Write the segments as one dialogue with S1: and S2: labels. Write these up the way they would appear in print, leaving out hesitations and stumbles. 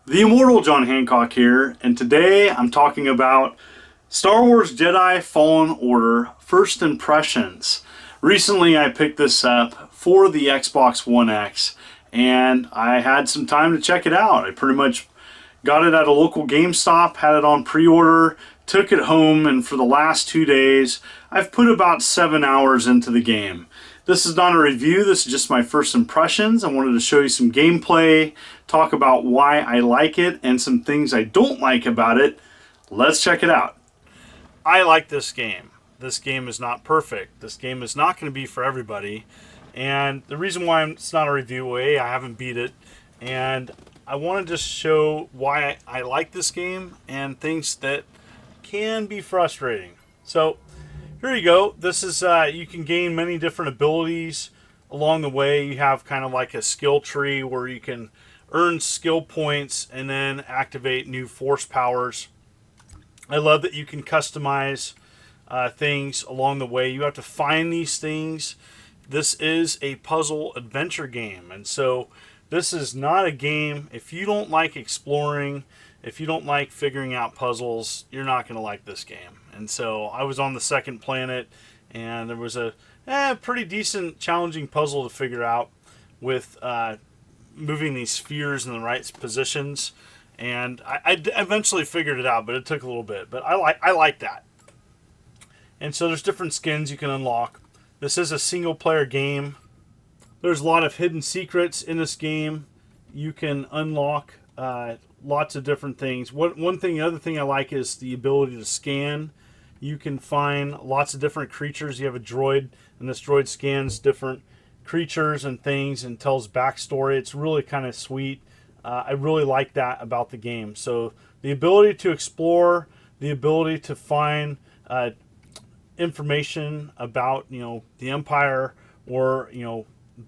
S1: The immortal John Hancock here, and today I'm talking about Star Wars Jedi Fallen Order First Impressions. Recently I picked this up for the Xbox One X, and I had some time to check it out. I pretty much got it at a local GameStop, had it on pre-order, took it home, and for the last 2 days I've put about 7 hours into the game. This is not a review, this is just my first impressions. I wanted to show you some gameplay, talk about why I like it, and some things I don't like about it. Let's check it out. I like this game. This game is not perfect. This game is not going to be for everybody. And the reason why it's not a review, I haven't beat it. And I want to just show why I like this game and things that can be frustrating. So here you go. This is, you can gain many different abilities along the way. You have kind of like a skill tree where you can earn skill points and then activate new force powers. I love that you can customize things along the way. You have to find these things. This is a puzzle adventure game, and so this is not a game, if you don't like exploring, if you don't like figuring out puzzles, you're not going to like this game. And so I was on the second planet, and there was a pretty decent, challenging puzzle to figure out with moving these spheres in the right positions. And I eventually figured it out, but it took a little bit. But I like that. And so there's different skins you can unlock. This is a single-player game. There's a lot of hidden secrets in this game. You can unlock lots of different things. The other thing I like is the ability to scan. You can find lots of different creatures. You have a droid, and this droid scans different creatures and things and tells backstory. It's really kind of sweet. I really like that about the game. So the ability to explore, the ability to find information about, the Empire, or,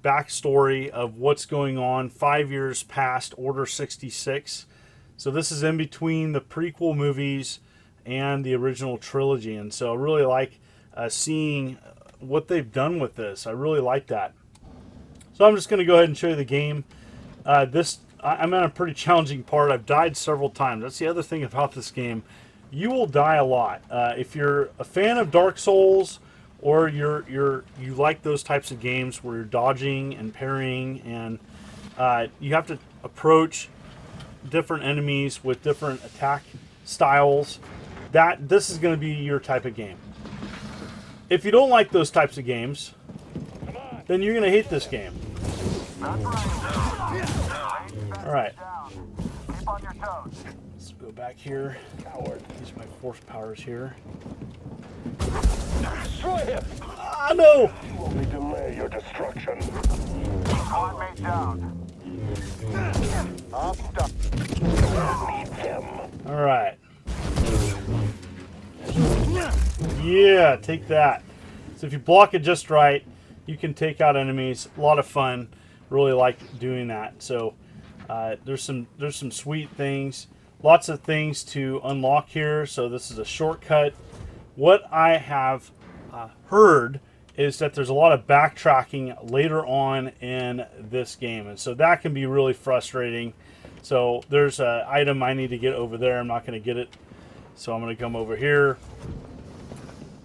S1: backstory of what's going on 5 years past Order 66. So this is in between the prequel movies and the original trilogy, and so I really like seeing what they've done with this. I really like that. So I'm just going to go ahead and show you the game. I'm at a pretty challenging part. I've died several times. That's the other thing about this game. You will die a lot. If you're a fan of Dark Souls, or you like those types of games where you're dodging and parrying, and you have to approach different enemies with different attack styles, this is going to be your type of game. If you don't like those types of games, then you're going to hate this game. Alright. Let's go back here. Use my force powers here.
S2: Destroy him!
S1: Ah, no!
S2: You only delay your destruction. One mate down. I'm stuck. Need them.
S1: Alright. Yeah, take that. So if you block it just right, you can take out enemies. A lot of fun. Really like doing that. So there's some sweet things. Lots of things to unlock here. So this is a shortcut. What I have heard is that there's a lot of backtracking later on in this game, and so that can be really frustrating. So there's an item I need to get over there. I'm not going to get it, so I'm going to come over here.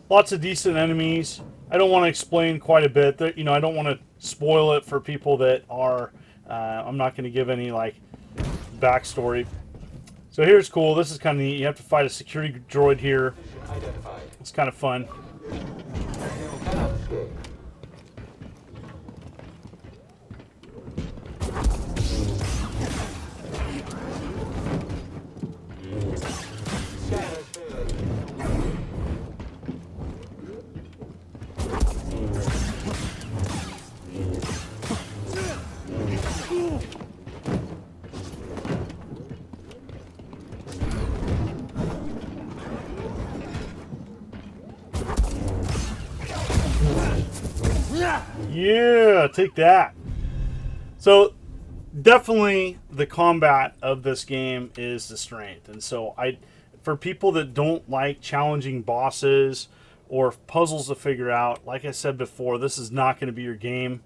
S1: Lots of decent enemies. I don't want to explain quite a bit. I don't want to spoil it for people that are. I'm not going to give any backstory. So here's cool. This is kind of neat. You have to fight a security droid here. It's kind of fun. Yeah, take that. So definitely the combat of this game is the strength. And so for people that don't like challenging bosses or puzzles to figure out, like I said before, this is not going to be your game.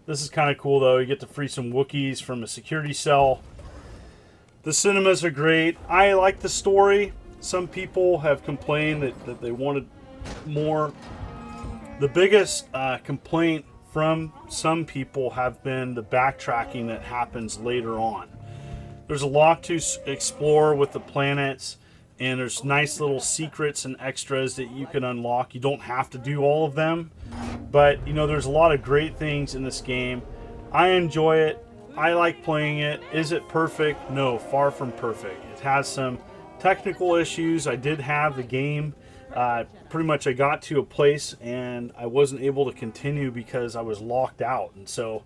S1: This is kind of cool, though. You get to free some Wookiees from a security cell. The cinemas are great. I like the story. Some people have complained that they wanted more. The biggest complaint from some people have been the backtracking that happens later on. There's a lot to explore with the planets, and there's nice little secrets and extras that you can unlock. You don't have to do all of them, but you know, there's a lot of great things in this game. I enjoy it. I like playing it. Is it perfect? No, far from perfect. It has some technical issues. I did have the game. Pretty much I got to a place and I wasn't able to continue because I was locked out. And so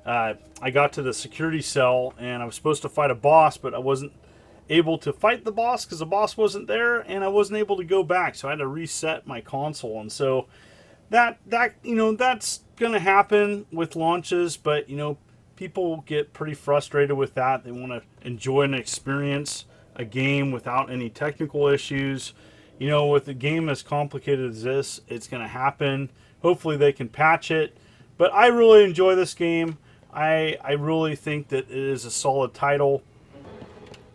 S1: I got to the security cell and I was supposed to fight a boss, but I wasn't able to fight the boss because the boss wasn't there, and I wasn't able to go back. So I had to reset my console. And so that you know, that's going to happen with launches, but you know, people get pretty frustrated with that. They want to enjoy and experience a game without any technical issues. You know, with a game as complicated as this, it's going to happen. Hopefully they can patch it. But I really enjoy this game. I really think that it is a solid title.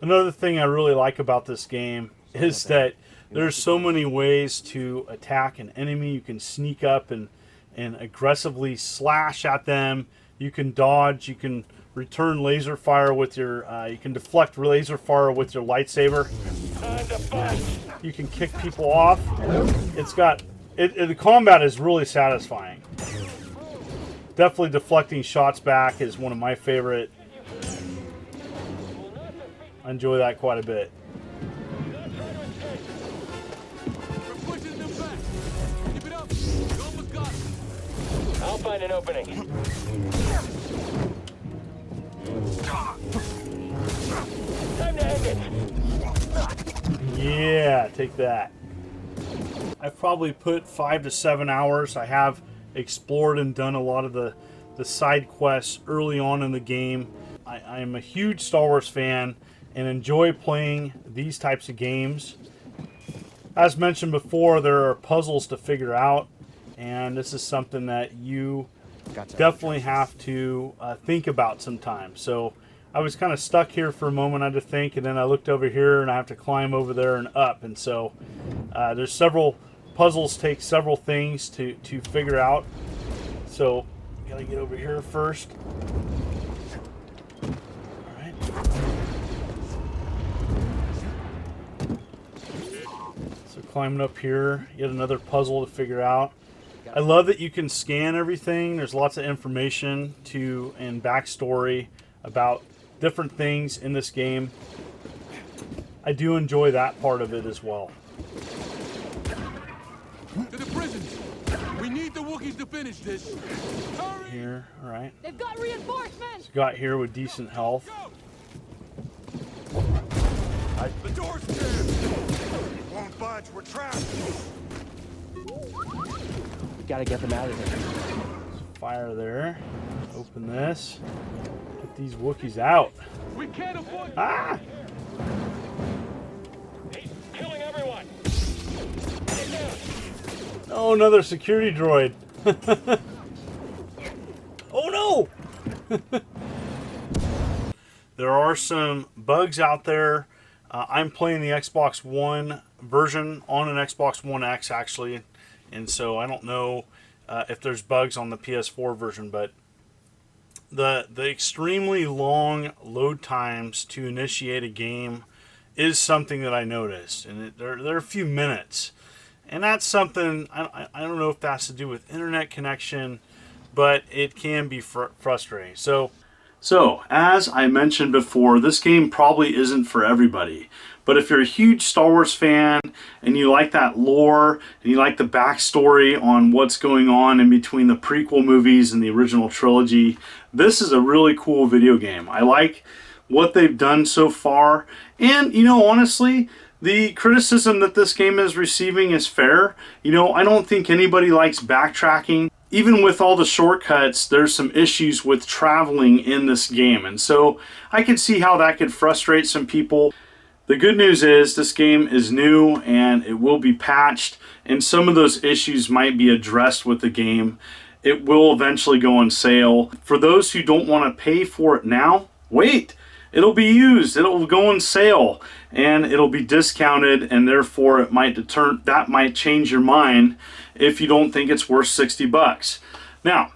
S1: Another thing I really like about this game is that there's so many ways to attack an enemy. You can sneak up and aggressively slash at them. You can dodge. You can return laser fire with your. You can deflect laser fire with your lightsaber. You can kick people off. It's got. The combat is really satisfying. Definitely deflecting shots back is one of my favorite. I enjoy that quite a bit.
S2: I'll find an opening. Time to end it.
S1: Yeah, take that. I've probably put 5 to 7 hours. I have explored and done a lot of the side quests early on in the game. I am a huge Star Wars fan and enjoy playing these types of games. As mentioned before, there are puzzles to figure out, and this is something that you definitely have to think about sometimes. So I was kind of stuck here for a moment. I had to think, and then I looked over here and I have to climb over there and up. And so there's several puzzles, take several things to figure out. So gotta get over here first. All right. So climbing up here, yet another puzzle to figure out. I love that you can scan everything. There's lots of information and backstory about different things in this game. I do enjoy that part of it as well.
S3: To the prisons! We need the Wookiees to finish this. Hurry!
S1: Here, all right.
S4: They've got reinforcements!
S1: So got here with decent health.
S3: The door's jammed! Won't budge, we're trapped!
S5: Gotta get them out of here.
S1: Fire there. Open this. Get these Wookiees out.
S3: We can't afford...
S1: Ah!
S2: He's killing everyone.
S1: Oh, another security droid. Oh no! There are some bugs out there. I'm playing the Xbox One version on an Xbox One X actually, and so I don't know if there's bugs on the PS4 version, but the extremely long load times to initiate a game is something that I noticed, and they're a few minutes. And that's something, I don't know if that's to do with internet connection, but it can be frustrating. So as I mentioned before, this game probably isn't for everybody. But if you're a huge Star Wars fan and you like that lore and you like the backstory on what's going on in between the prequel movies and the original trilogy, this is a really cool video game. I like what they've done so far. And, you know, honestly, the criticism that this game is receiving is fair. You know, I don't think anybody likes backtracking. Even with all the shortcuts, there's some issues with traveling in this game. And so I could see how that could frustrate some people. The good news is this game is new and it will be patched, and some of those issues might be addressed with the game. It will eventually go on sale. For those who don't want to pay for it now, wait. it'll be used, it'll go on sale, and it'll be discounted, and therefore it might that might change your mind if you don't think it's worth 60 bucks. Now,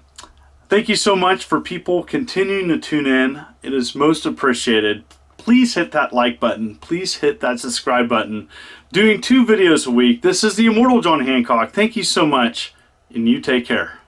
S1: thank you so much for people continuing to tune in. It is most appreciated. Please hit that like button. Please hit that subscribe button. Doing 2 videos a week. This is the Immortal John Hancock. Thank you so much, and you take care.